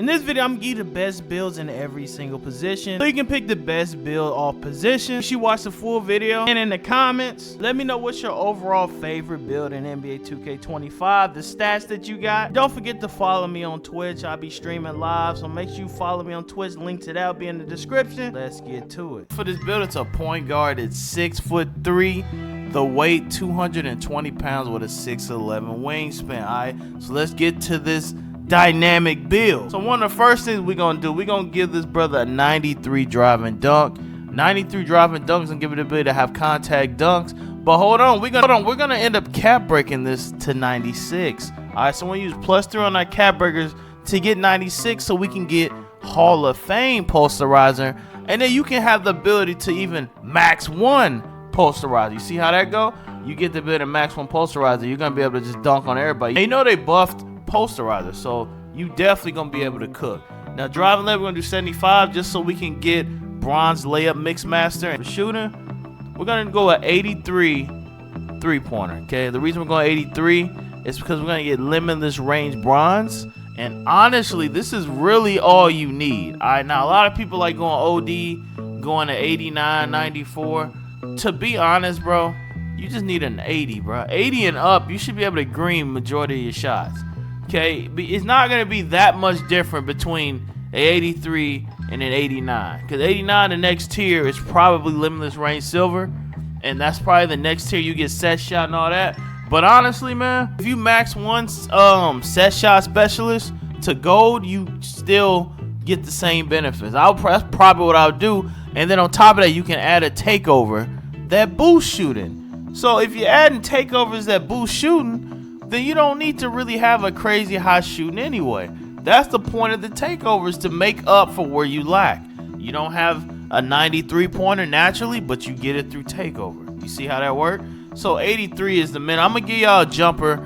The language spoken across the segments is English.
this video, I'm gonna give you the best builds in every single position, so you can pick the best build off position. You should watch the full video, and in the comments, let me know what's your overall favorite build in NBA 2K25, the stats that you got. Don't forget to follow me on Twitch. I'll be streaming live, so make sure you follow me on Twitch. Link to that will be in the description. Let's get to it. For this build, it's a point guard. It's 6'3", the weight 220 pounds with a 6'11" wingspan. Alright, so let's get to this dynamic build. So one of the first things we're gonna do, we're gonna give this brother a 93 driving dunk. 93 driving dunks and give it the ability to have contact dunks. But hold on, we're gonna end up cap breaking this to 96. Alright, so we're gonna use +3 on our cap breakers to get 96, so we can get Hall of Fame posterizer, and then you can have the ability to even max 1 posterizer. You see how that go? You get the ability to max 1 posterizer, you're gonna be able to just dunk on everybody. And you know they buffed posterizer, so you definitely gonna be able to cook. Now driving level, we're gonna do 75 just so we can get bronze layup mix master. And for shooting, we're gonna go at 83 3-pointer. Okay, the reason we're going 83 is because we're gonna get limitless range bronze, and honestly this is really all you need. All right, now a lot of people like going OD, going to 89 94. To be honest, bro, you just need an 80, bro. 80 and up, you should be able to green majority of your shots. Okay, it's not going to be that much different between an 83 and an 89. Because 89, the next tier, is probably limitless range silver. And that's probably the next tier you get set shot and all that. But honestly, man, if you max one set shot specialist to gold, you still get the same benefits. That's probably what I'll do. And then on top of that, you can add a takeover that boosts shooting. So if you're adding takeovers that boost shooting, then you don't need to really have a crazy high shooting anyway. That's the point of the takeovers, to make up for where you lack. You don't have a 93-pointer naturally, but you get it through takeover. You see how that works? So 83 is the min. I'm gonna give y'all a jumper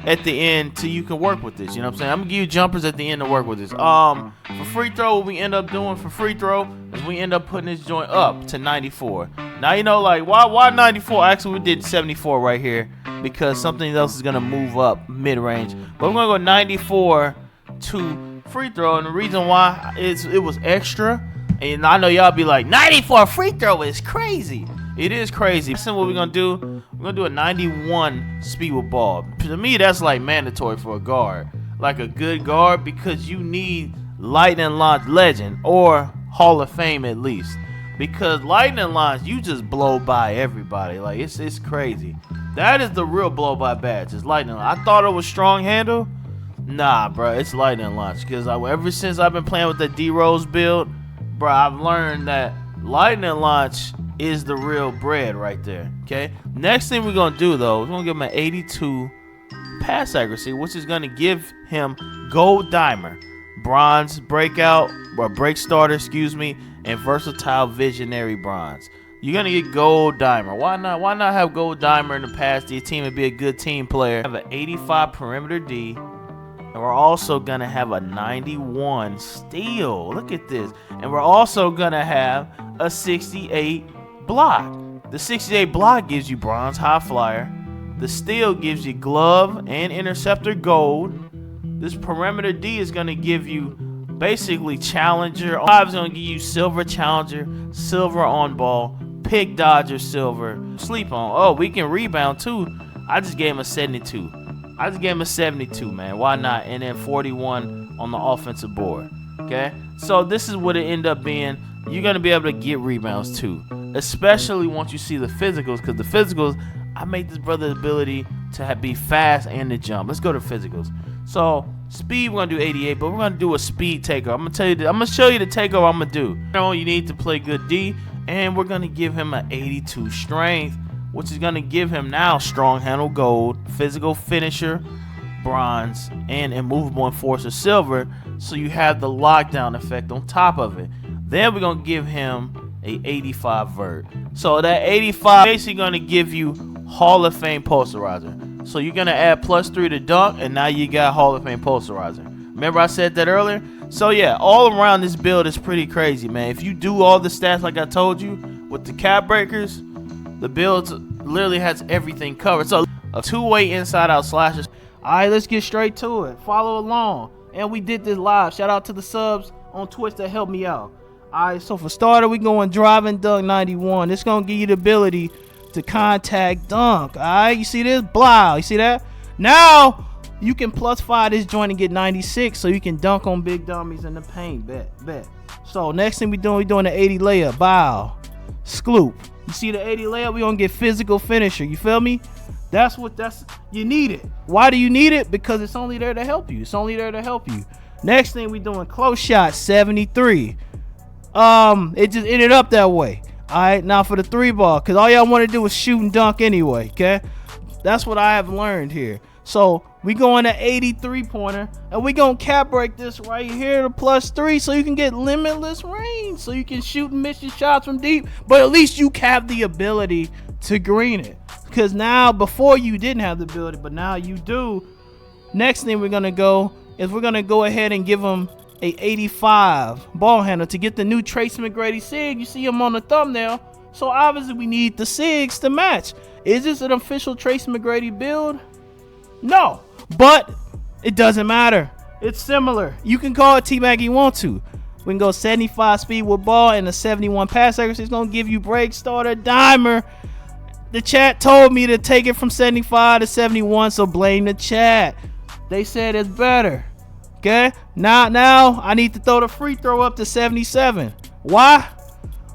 at the end so you can work with this. You know what I'm saying? I'm gonna give you jumpers at the end to work with this. For free throw, what we end up doing for free throw is we end up putting this joint up to 94. Now you know, like, why 94? Actually, we did 74 right here because something else is gonna move up mid-range. But we're gonna go 94 to free throw, and the reason why is it was extra. And I know y'all be like, 94 free throw is crazy. It is crazy. So what we're gonna do? We're gonna do a 91 speed with ball. To me, that's like mandatory for a guard, like a good guard, because you need lightning launch legend or Hall of Fame at least. Because lightning launch, you just blow by everybody. Like it's crazy. That is the real blow by badge. It's lightning launch. I thought it was strong handle. Nah, bro, it's lightning launch. Because ever since I've been playing with the D-Rose build, bro, I've learned that lightning launch is the real bread right there. Okay. Next thing we're gonna do though, we're gonna give him an 82 pass accuracy, which is gonna give him gold dimer, bronze breakout or break starter, excuse me, and versatile visionary bronze. You're gonna get gold dimer. Why not? Why not have gold dimer in the past? Your team would be a good team player. Have an 85 perimeter D. And we're also gonna have a 91 steal. Look at this. And we're also gonna have a 68 block. The 68 block gives you bronze high flyer. The steal gives you glove and interceptor gold. This perimeter D is gonna give you basically challenger. 5 is gonna give you silver challenger, silver on ball, pick dodger silver, sleep on. Oh, we can rebound too. I just gave him a 72. I just gave him a 72, man. Why not? And then 41 on the offensive board. Okay? So this is what it ended up being. You're going to be able to get rebounds too. Especially once you see the physicals. Because the physicals, I made this brother's ability to be fast and to jump. Let's go to physicals. So speed, we're going to do 88. But we're going to do a speed takeover. I'm going to tell you. I'm going to show you the takeover I'm going to do. You know, you need to play good D. And we're going to give him an 82 strength, which is going to give him now strong handle gold, physical finisher bronze, and immovable enforcer silver, so you have the lockdown effect on top of it. Then we're going to give him a 85 vert. So that 85 basically going to give you Hall of Fame posterizer. So you're going to add +3 to dunk, and now you got Hall of Fame posterizer. Remember I said that earlier? So yeah, all around this build is pretty crazy, man. If you do all the stats like I told you with the cap breakers, the build literally has everything covered. So a two-way inside-out slashes. All right, let's get straight to it. Follow along. And we did this live. Shout out to the subs on Twitch that helped me out. Alright, so for starter, we going drive and dunk 91. It's gonna give you the ability to contact dunk. Alright, you see this? Blah. You see that? Now you can +5 this joint and get 96, so you can dunk on big dummies in the paint. Bet. So next thing we doing the 80 layup. Bow. Skloop. You see the 80 layup? We gonna get physical finisher. You feel me? You need it. Why do you need it? Because it's only there to help you. It's only there to help you. Next thing we doing close shot 73. It just ended up that way. Alright, now for the 3-ball, because all y'all want to do is shoot and dunk anyway. Okay, that's what I have learned here. So we going to 83-pointer, and we gonna cap break this right here to +3, so you can get limitless range, so you can shoot and miss your shots from deep, but at least you have the ability to green it. Because now, before you didn't have the ability, but now you do. Next thing we're gonna go is we're gonna go ahead and give him a 85 ball handle to get the new Tracy McGrady SIG. You see him on the thumbnail, so obviously we need the SIGs to match. Is this an official Tracy McGrady build? No, but it doesn't matter. It's similar. You can call it T-Mac you want to. We can go 75 speed with ball and a 71 pass accuracy. It's gonna give you break, starter, dimer. The chat told me to take it from 75 to 71, so blame the chat. They said it's better. Okay, now I need to throw the free throw up to 77. Why?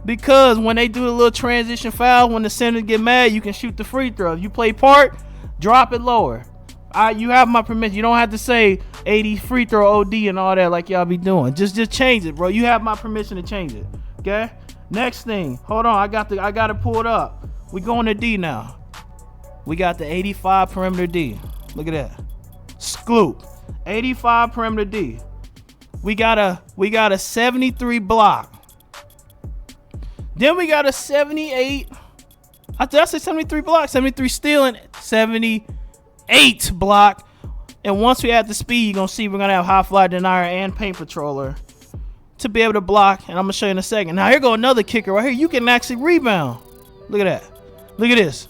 Because when they do a little transition foul, when the center get mad, you can shoot the free throw. If you play part, drop it lower. You have my permission. You don't have to say 80 free throw OD and all that like y'all be doing. Just change it, bro. You have my permission to change it. Okay. Next thing. Hold on. I got to pull it up. We going to D now. We got the 85 perimeter D. Look at that. Skloop. 85 perimeter D. We got a 73 block. Then we got a 78. Did I say 73 block? 73 steal and 78 block. And once we add the speed, you're gonna see we're gonna have high fly denier and paint patroller to be able to block. And I'm gonna show you in a second. Now here go another kicker right here. You can actually rebound. Look at that. Look at this.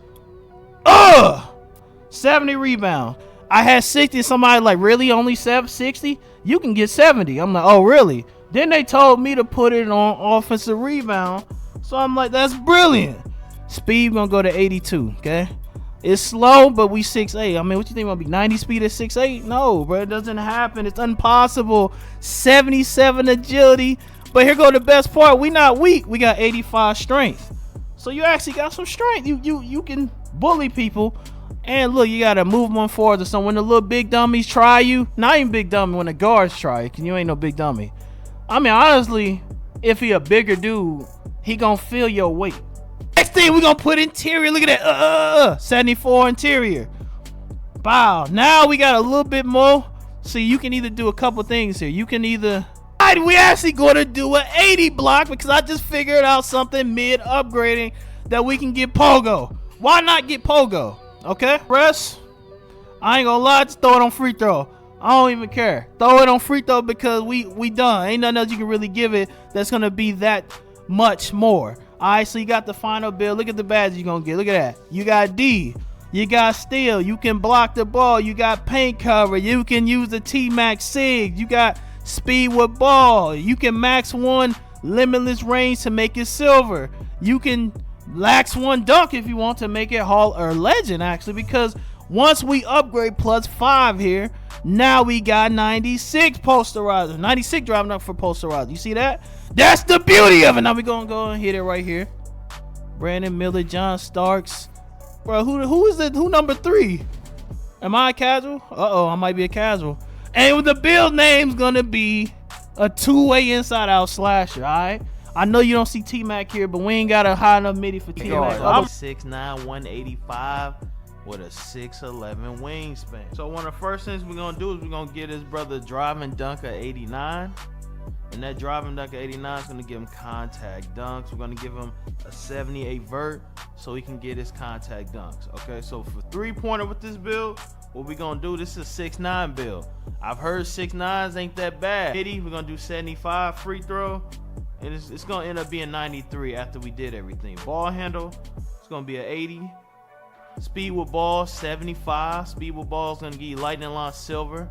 70 rebound. I had 60. Somebody like, really, only 60? You can get 70. I'm like, oh really? Then they told me to put it on offensive rebound. So I'm like, that's brilliant. Speed gonna go to 82. Okay, it's slow, but we 6'8". I mean, what you think, gonna be 90 speed at 6'8"? No, bro, it doesn't happen. It's impossible. 77 agility. But here go the best part. We not weak. We got 85 strength. So you actually got some strength. You can bully people. And look, you gotta move one forward or something. When the little big dummies try you, not even big dummy, when the guards try you, you ain't no big dummy. I mean, honestly, if he a bigger dude, he gonna feel your weight. Next thing we gonna put interior. Look at that. 74 interior. Wow. Now we got a little bit more. So you can either do a couple things here. You can either. We actually gonna do an 80 block because I just figured out something mid upgrading that we can get Pogo. Why not get Pogo? Okay, press. I ain't gonna lie, just throw it on free throw. I don't even care. Throw it on free throw because we done. Ain't nothing else you can really give it that's gonna be that much more. Alright, so you got the final build. Look at the badge you're gonna get. Look at that. You got D. You got steal. You can block the ball. You got paint cover. You can use the T-Max SIG. You got speed with ball. You can max 1 limitless range to make it silver. You can lax 1 dunk if you want to make it hall or legend, actually, because once we upgrade +5 here, now we got 96 posterizer, 96 driving up for posterizer. You see that? That's the beauty of it. Now we gonna go and hit it right here. Brandon Miller, John Starks, bro. Who is it? Who number 3? Am I a casual? I might be a casual. And the build name's gonna be a 2-way inside out slasher. All right. I know you don't see T-Mac here, but we ain't got a high enough midi for T-Mac. I'm 6'9", 185 with a 6'11" wingspan. So one of the first things we're gonna do is we're gonna get his brother driving dunk at 89. And that driving dunk at 89 is gonna give him contact dunks. We're gonna give him a 78 vert so he can get his contact dunks. Okay, so for 3-pointer with this build, what we gonna do, this is a 6'9" build. I've heard 6'9s ain't that bad. Midi, we're gonna do 75 free throw. And it's gonna end up being 93 after we did everything. Ball handle, it's gonna be an 80. Speed with ball, 75. Speed with ball is gonna give you lightning launch silver.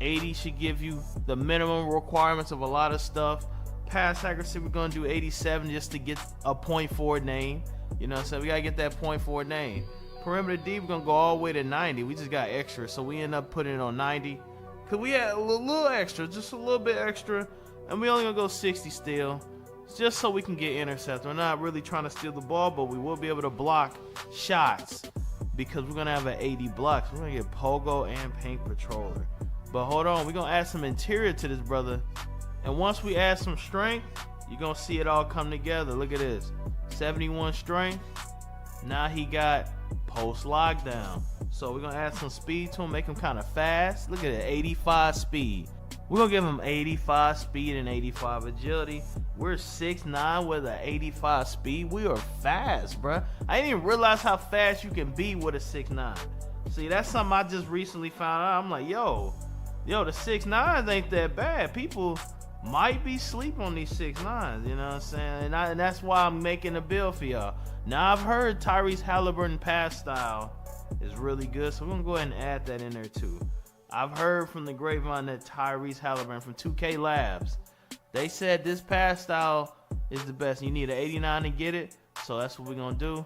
80 should give you the minimum requirements of a lot of stuff. Pass accuracy, we're gonna do 87 just to get a point forward name. You know what I'm saying? We gotta get that point forward name. Perimeter D, we're gonna go all the way to 90. We just got extra, so we end up putting it on 90. Cause we had a little extra, just a little bit extra, and we only gonna go 60 still. Just so we can get intercepts. We're not really trying to steal the ball, but we will be able to block shots because we're gonna have an 80 blocks. We're gonna get Pogo and Paint Patroller. But hold on, we're gonna add some interior to this brother. And once we add some strength, you're gonna see it all come together. Look at this. 71 strength. Now he got post lockdown. So we're gonna add some speed to him, make him kind of fast. Look at it, 85 speed. We're gonna give him 85 speed and 85 agility. We're 6'9" with an 85 speed. We are fast, bruh. I didn't even realize how fast you can be with a 6'9". See, that's something I just recently found out. I'm like, yo, the 6'9" ain't that bad. People might be sleep on these 6'9", you know what I'm saying? And that's why I'm making a build for y'all. Now I've heard Tyrese Halliburton pass style is really good, so we're gonna go ahead and add that in there too. I've heard from the grapevine that Tyrese Halliburton from 2K Labs, they said this pass style is the best. You need an 89 to get it, so that's what we're gonna do.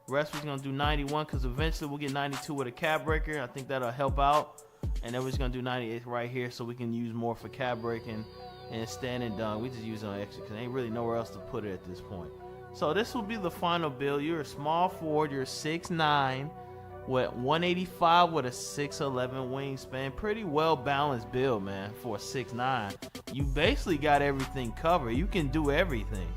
Rest we're gonna do 91 because eventually we'll get 92 with a cap breaker. I think that'll help out. And then we're just gonna do 98 right here so we can use more for cap breaking and standing dunk. We just use it on extra because there ain't really nowhere else to put it at this point. So this will be the final build. You're a small forward, you're 6'9", with 185 with a 6'11" wingspan. Pretty well balanced build, man, for a 6'9". You basically got everything covered. You can do everything.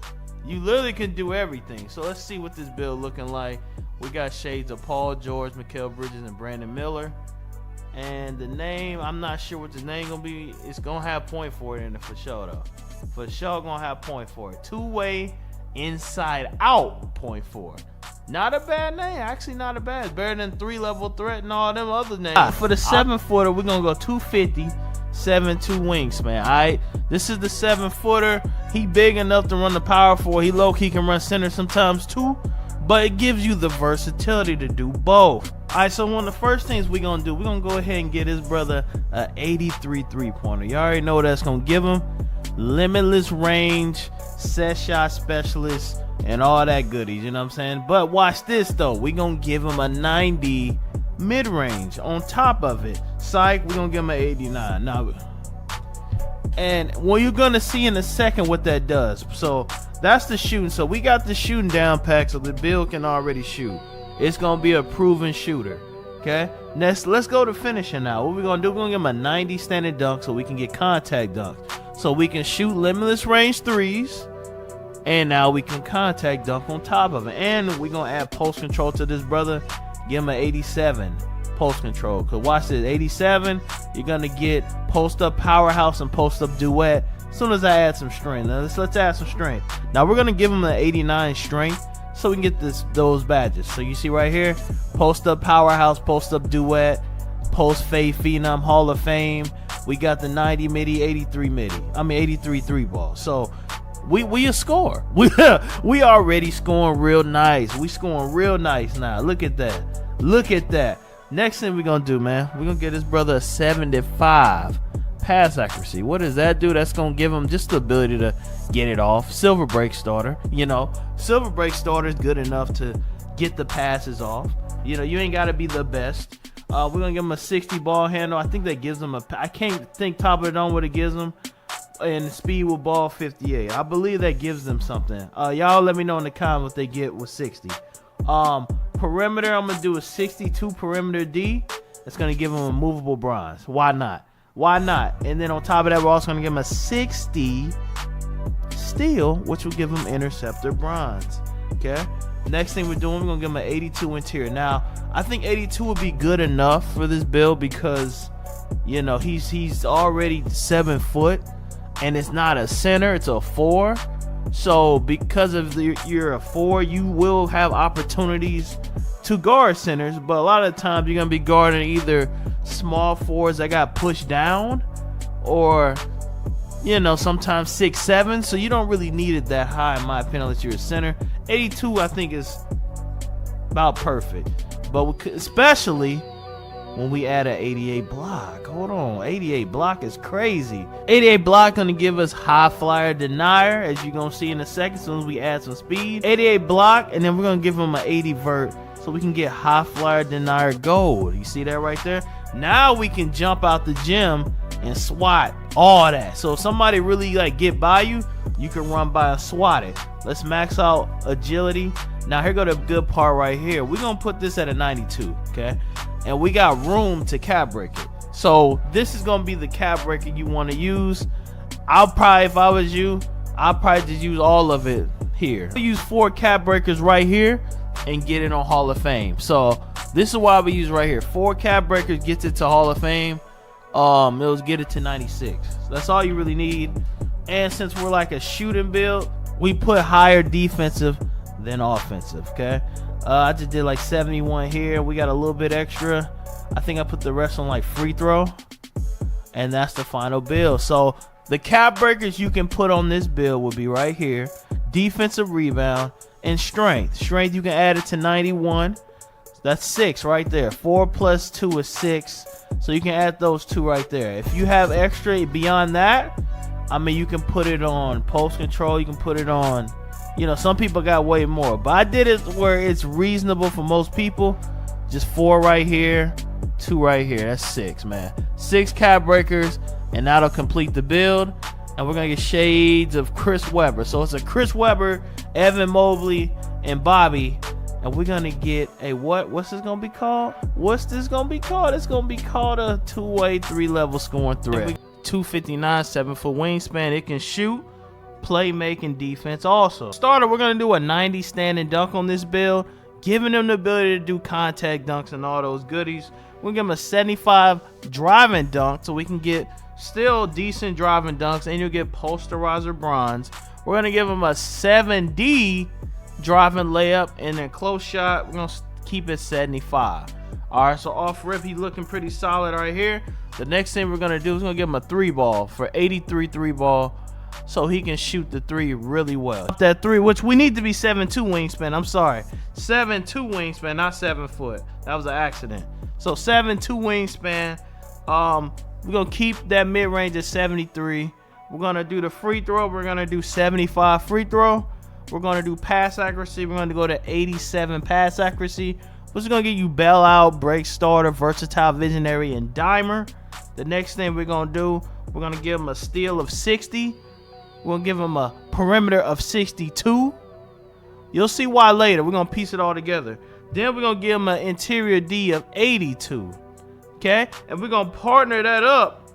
You literally can do everything. So let's see what this build looking like. We got shades of Paul George, Mikal Bridges, and Brandon Miller. And the name, I'm not sure what the name gonna be. It's gonna have point for it in it for sure though. For sure gonna have point for it. Two-way inside out point for it. Not a bad name, actually not a bad. It's better than 3-level threat and all them other names. For the 7-footer, we're gonna go 250, 7'2" wingspan. Alright, this is the 7-footer. He big enough to run the power forward. He low-key can run center sometimes too, but it gives you the versatility to do both. Alright, so one of the first things we're gonna do, we're gonna go ahead and get his brother a 83 3-pointer. You already know what that's gonna give him. Limitless range, set shot specialist, and all that goodies, you know what I'm saying? But watch this though, we gonna give him a 90 mid-range on top of it. Psych, we're gonna give him an 89. Now, and well, you're gonna see in a second what that does. So that's the shooting. So we got the shooting down pack, so the build can already shoot. It's gonna be a proven shooter. Okay, next let's go to finishing now. What we're gonna do, we're gonna give him a 90 standing dunk so we can get contact dunks. So we can shoot limitless range threes, and now we can contact dunk on top of it. And we're gonna add post control to this brother. Give him an 87 post control. Cause watch this, 87, you're gonna get post up powerhouse and post up duet. As soon as I add some strength, now let's add some strength. Now we're gonna give him an 89 strength so we can get those badges. So you see right here, post up powerhouse, post up duet, post fade phenom, Hall of Fame. We got the 90 midi, 83 midi. I mean 83 3 ball. So we a score. We already scoring real nice. We scoring real nice now. Look at that. Look at that. Next thing we're gonna do, man, we're gonna get this brother a 75 pass accuracy. What does that do? That's gonna give him just the ability to get it off. Silver break starter. You know, silver break starter is good enough to get the passes off. You know, you ain't gotta be the best. We're gonna give him a 60 ball handle. I think that gives him I can't think top of the dome what it gives him. And speed with ball 58. I believe that gives them something. Y'all let me know in the comments what they get with 60. Perimeter, I'm gonna do a 62 perimeter D. That's gonna give him a movable bronze. Why not? Why not? And then on top of that, we're also gonna give him a 60 steal, which will give him interceptor bronze. Okay. Next thing we're doing, we're gonna give him an 82 interior. Now, I think 82 would be good enough for this build because, you know, he's already 7 foot, and it's not a center, it's a 4. So because of you're a 4, you will have opportunities to guard centers, but a lot of the times you're gonna be guarding either small forwards that got pushed down, or, you know, sometimes 6'7", so you don't really need it that high in my opinion unless you're a center. 82 I think is about perfect, but especially when we add an 88 block. Hold on, 88 block is crazy. 88 block gonna give us high flyer denier, as you're gonna see in a second, as soon as we add some speed. 88 block, and then we're gonna give him an 80 vert, so we can get high flyer denier gold. You see that right there? Now we can jump out the gym and swat all that. So if somebody really like get by you, you can run by and swat it. Let's max out agility. Now here go the good part right here. We're gonna put this at a 92, okay? And we got room to cap break it. So this is gonna be the cap breaker you wanna use. I'll probably, if I was you, I'll probably just use all of it here. I'll use 4 cap breakers right here and get it on Hall of Fame. So this is why we use right here. 4 cap breakers gets it to Hall of Fame. It'll get it to 96. So that's all you really need. And since we're like a shooting build, we put higher defensive than offensive, okay? I just did like 71 here. We got a little bit extra. I think I put the rest on like free throw. And that's the final build. So the cap breakers you can put on this build will be right here. Defensive rebound and strength. Strength, you can add it to 91. That's 6 right there. 4 plus 2 is 6. So you can add those 2 right there. If you have extra beyond that, I mean, you can put it on post control. You can put it on, you know, some people got way more. But I did it where it's reasonable for most people. Just 4 right here, 2 right here. That's 6, man. 6 cap breakers, and that'll complete the build. And we're going to get shades of Chris Webber. So it's a Chris Webber, Evan Mobley, and Bobby. And we're going to get a what? What's this going to be called? What's this going to be called? It's going to be called a 2-way 3-level scoring threat. 259, 7-foot wingspan. It can shoot, playmaking, defense also. Starter, we're going to do a 90 standing dunk on this build, giving them the ability to do contact dunks and all those goodies. We're going to give him a 75 driving dunk so we can get still decent driving dunks, and you'll get posterizer bronze. We're going to give him a 7D driving layup, and then close shot, we're going to keep it 75. All right, so off rip, he's looking pretty solid right here. The next thing we're going to do is going to give him a 3-ball for 83 3-ball so he can shoot the 3 really well. That 3, which we need to be 7'2" wingspan. I'm sorry. 7'2" wingspan, not 7 foot. That was an accident. So 7'2" wingspan. We're going to keep that mid-range at 73. We're going to do the free throw. We're going to do 75 free throw. We're going to do pass accuracy. We're going to go to 87 pass accuracy. Which is going to get you bailout, break starter, versatile, visionary, and dimer. The next thing we're going to do, we're going to give him a steal of 60. We're going to give him a perimeter of 62. You'll see why later. We're going to piece it all together. Then we're going to give him an interior D of 82. Okay? And we're going to partner that up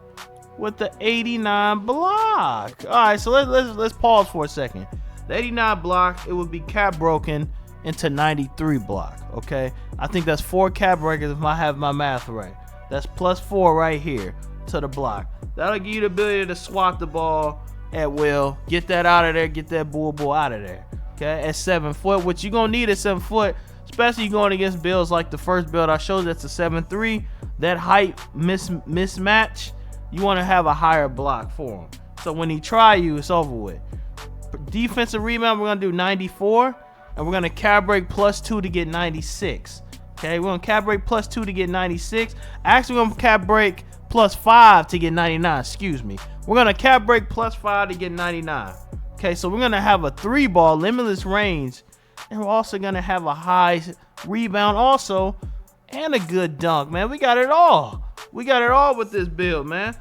with the 89 block. All right, so let's pause for a second. The 89 block, it would be cap broken into 93 block, okay? I think that's 4 cap breakers if I have my math right. That's plus 4 right here to the block. That'll give you the ability to swat the ball at will, get that out of there, get that bull out of there, okay? At 7 foot, which you're gonna need at 7 foot, especially going against builds like the first build I showed, that's a 7'3". That height mismatch, you want to have a higher block for him. So when he try you, it's over with. Defensive rebound, we're gonna do 94. And we're going to cap break plus 2 to get 96. Okay, we're going to cap break plus 2 to get 96. Actually, we're going to cap break plus 5 to get 99. Excuse me. We're going to cap break plus 5 to get 99. Okay, so we're going to have a 3-ball, limitless range. And we're also going to have a high rebound also. And a good dunk, man. We got it all. We got it all with this build, man.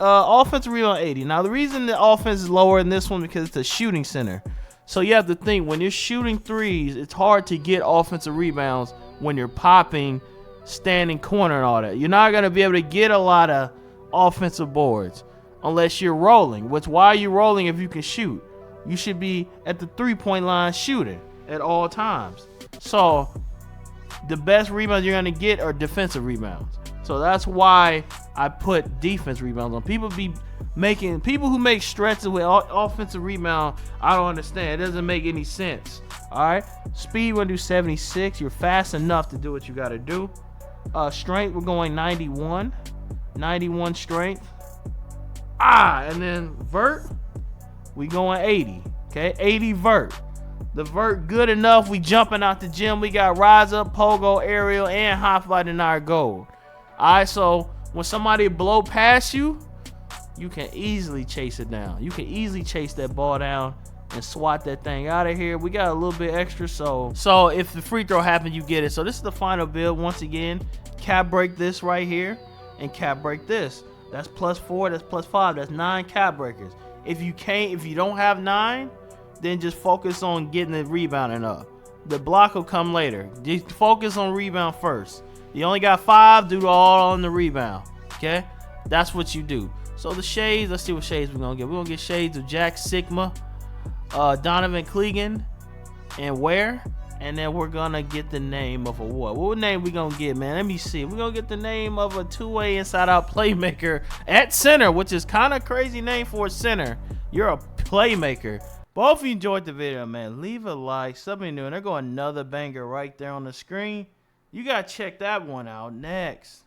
Offensive rebound 80. Now, the reason the offense is lower in this one because it's a shooting center. So you have to think, when you're shooting threes, it's hard to get offensive rebounds when you're popping, standing corner and all that. You're not going to be able to get a lot of offensive boards unless you're rolling. Why are you rolling if you can shoot? You should be at the 3-point line shooting at all times. So the best rebounds you're going to get are defensive rebounds. So that's why I put defense rebounds on. People who make stretches with offensive rebound, I don't understand. It doesn't make any sense. All right, speed, we're gonna do 76. You're fast enough to do what you got to do. Strength, we're going 91 strength. And then vert, we going 80. Okay, 80 vert. The vert good enough. We jumping out the gym. We got rise up, pogo, aerial, and high fly denier gold. All right, so when somebody blow past you, you can easily chase it down. You can easily chase that ball down and swat that thing out of here. We got a little bit extra, so if the free throw happens, you get it. So this is the final build. Once again, cap break this right here and cap break this. That's +4, that's +5, that's 9 cap breakers. If you don't have 9, then just focus on getting the rebounding up. The block will come later. Just focus on rebound first. You only got 5, do all on the rebound. Okay? That's what you do. So the shades, let's see what shades we're gonna get. We're gonna get shades of Jack Sigma, Donovan Clegan, and Ware. And then we're gonna get the name of a what name we gonna get, man? Let me see. We're gonna get the name of a two-way inside-out playmaker at center, which is kind of crazy name for a center. You're a playmaker. But hope you enjoyed the video, man. Leave a like, something new, and there go another banger right there on the screen. You gotta check that one out next.